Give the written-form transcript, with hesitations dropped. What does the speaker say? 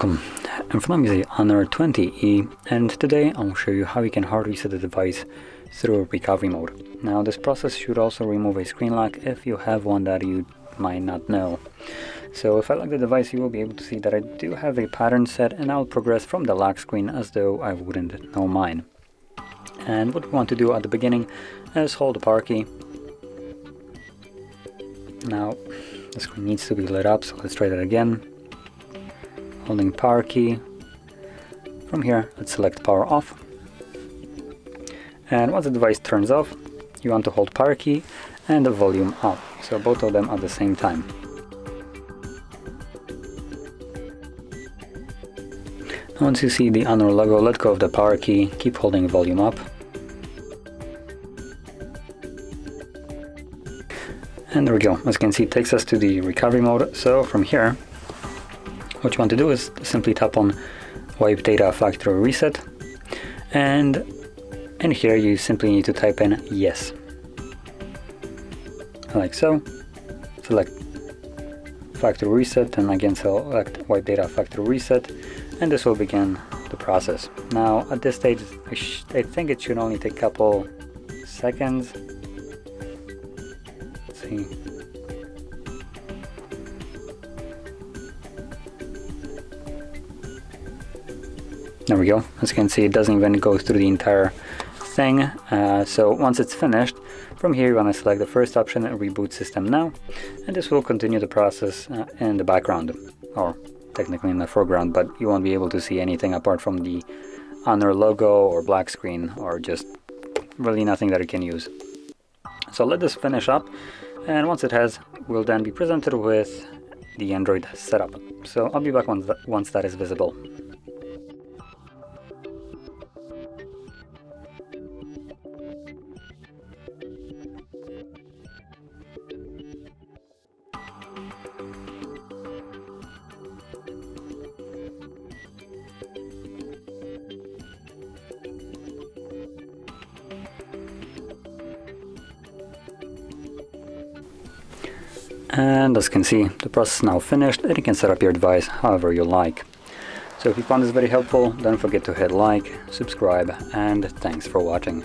Welcome, in front of me is the Honor 20E, and today I'll show you how you can hard reset the device through recovery mode. Now this process should also remove a screen lock if you have one that you might not know. So if I lock the device, you will be able to see that I do have a pattern set, and I'll progress from the lock screen as though I wouldn't know mine. And what we want to do at the beginning is hold the power key. Now the screen needs to be lit up, so let's try that again. Holding power key. From here, let's select power off. And once the device turns off, you want to hold power key and the volume up. So both of them at the same time. Once you see the Honor logo, let go of the power key, keep holding volume up. And there we go. As you can see, it takes us to the recovery mode. So from here, what you want to do is simply tap on Wipe Data Factory Reset, and in here you simply need to type in yes, like so. Select Factory Reset and again select Wipe Data Factory Reset, and this will begin the process. Now at this stage I think it should only take a couple seconds. Let's see. There we go. As you can see, it doesn't even go through the entire thing. So once it's finished, from here you want to select the first option, Reboot System Now, and this will continue the process in the background, or technically in the foreground, but you won't be able to see anything apart from the Honor logo or black screen, or just really nothing that you can use. So let this finish up, and once it has, we'll then be presented with the Android setup. So I'll be back once that is visible. And as you can see, the process is now finished, and you can set up your device however you like. So if you found this very helpful, don't forget to hit like, subscribe, and thanks for watching.